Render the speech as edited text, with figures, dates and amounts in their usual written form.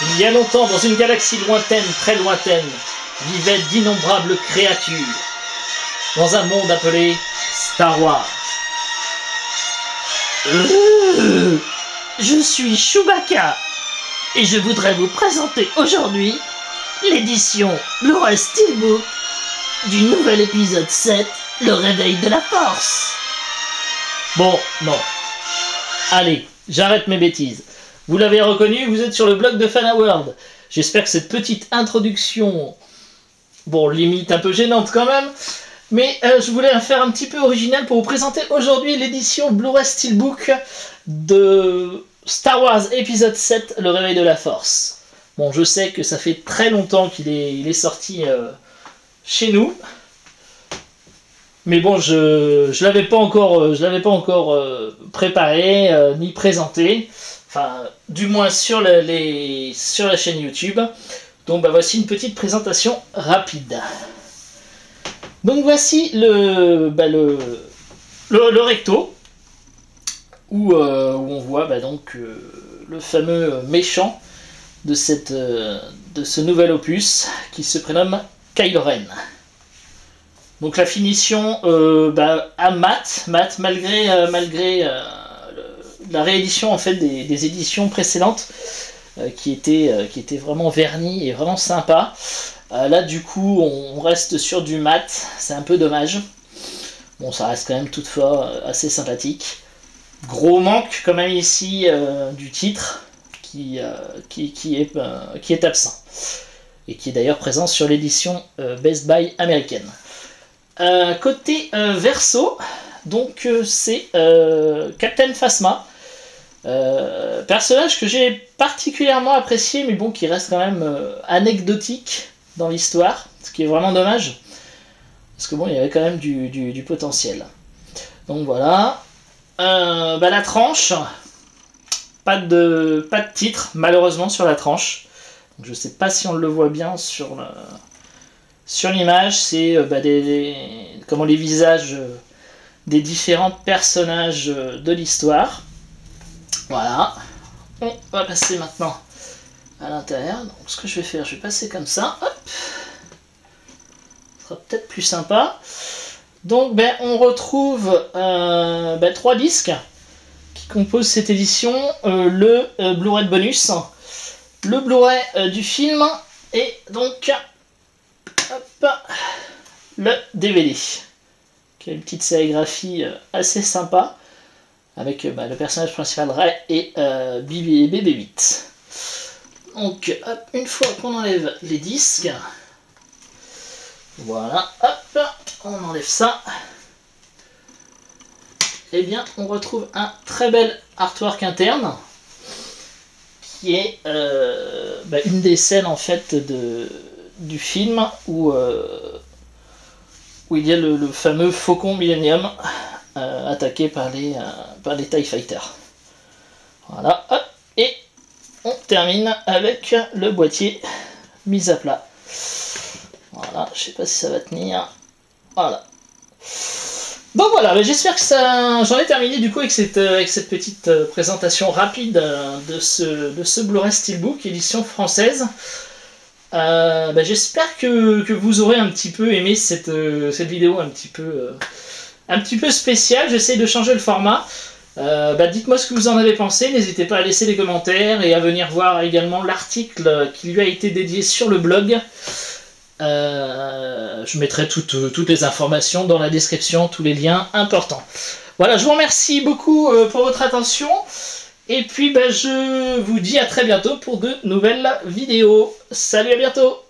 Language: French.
Il y a longtemps, dans une galaxie lointaine, très lointaine, vivaient d'innombrables créatures, dans un monde appelé Star Wars. Je suis Chewbacca, et je voudrais vous présenter aujourd'hui l'édition Blu-ray Steelbook du nouvel épisode 7, Le Réveil de la Force. Bon, non. Allez, j'arrête mes bêtises. Vous l'avez reconnu, vous êtes sur le blog de Fanaworld. J'espère que cette petite introduction, bon, limite un peu gênante quand même, mais je voulais faire un petit peu original pour vous présenter aujourd'hui l'édition Blu-ray Steelbook de Star Wars épisode 7, Le Réveil de la Force. Bon, je sais que ça fait très longtemps qu'il est sorti chez nous, mais bon, je l'avais pas encore préparé ni présenté. Enfin, du moins sur la chaîne YouTube. Donc bah, voici une petite présentation rapide. Donc voici le recto où on voit donc le fameux méchant de ce nouvel opus qui se prénomme Kylo Ren. Donc la finition à mat malgré la réédition en fait des éditions précédentes qui étaient vraiment vernies et vraiment sympa. Là du coup on reste sur du mat, c'est un peu dommage. Bon, ça reste quand même toutefois assez sympathique. Gros manque quand même ici du titre qui est absent et qui est d'ailleurs présent sur l'édition Best Buy américaine. Côté verso, donc c'est Captain Phasma. Personnage que j'ai particulièrement apprécié, mais bon, qui reste quand même anecdotique dans l'histoire, ce qui est vraiment dommage, parce que bon, il y avait quand même du potentiel. Donc voilà. La tranche, pas de titre, malheureusement, sur la tranche. Donc, je sais pas si on le voit bien sur l'image, c'est les visages des différents personnages de l'histoire. Voilà, on va passer maintenant à l'intérieur. Donc ce que je vais faire, je vais passer comme ça, hop, ce sera peut-être plus sympa. Donc on retrouve 3 disques qui composent cette édition, le Blu-ray de bonus, le Blu-ray du film et donc hop, le DVD, qui a une petite sérigraphie assez sympa, avec le personnage principal Rey et BB-8. Donc, hop, une fois qu'on enlève les disques, voilà, hop, on enlève ça. Et bien, on retrouve un très bel artwork interne, qui est une des scènes en fait du film où il y a le fameux Faucon Millennium attaqué par les TIE Fighters. Voilà, hop, et on termine avec le boîtier mis à plat. Voilà, je sais pas si ça va tenir. Voilà. Donc voilà, j'espère que ça. J'en ai terminé du coup avec cette petite présentation rapide de ce Blu-ray Steelbook édition française. J'espère que vous aurez un petit peu aimé cette vidéo un petit peu spéciale. J'essaie de changer le format. Dites-moi ce que vous en avez pensé, n'hésitez pas à laisser des commentaires et à venir voir également l'article qui lui a été dédié sur le blog. Je mettrai toutes les informations dans la description, tous les liens importants. Voilà, je vous remercie beaucoup pour votre attention. Et puis je vous dis à très bientôt pour de nouvelles vidéos. Salut, à bientôt!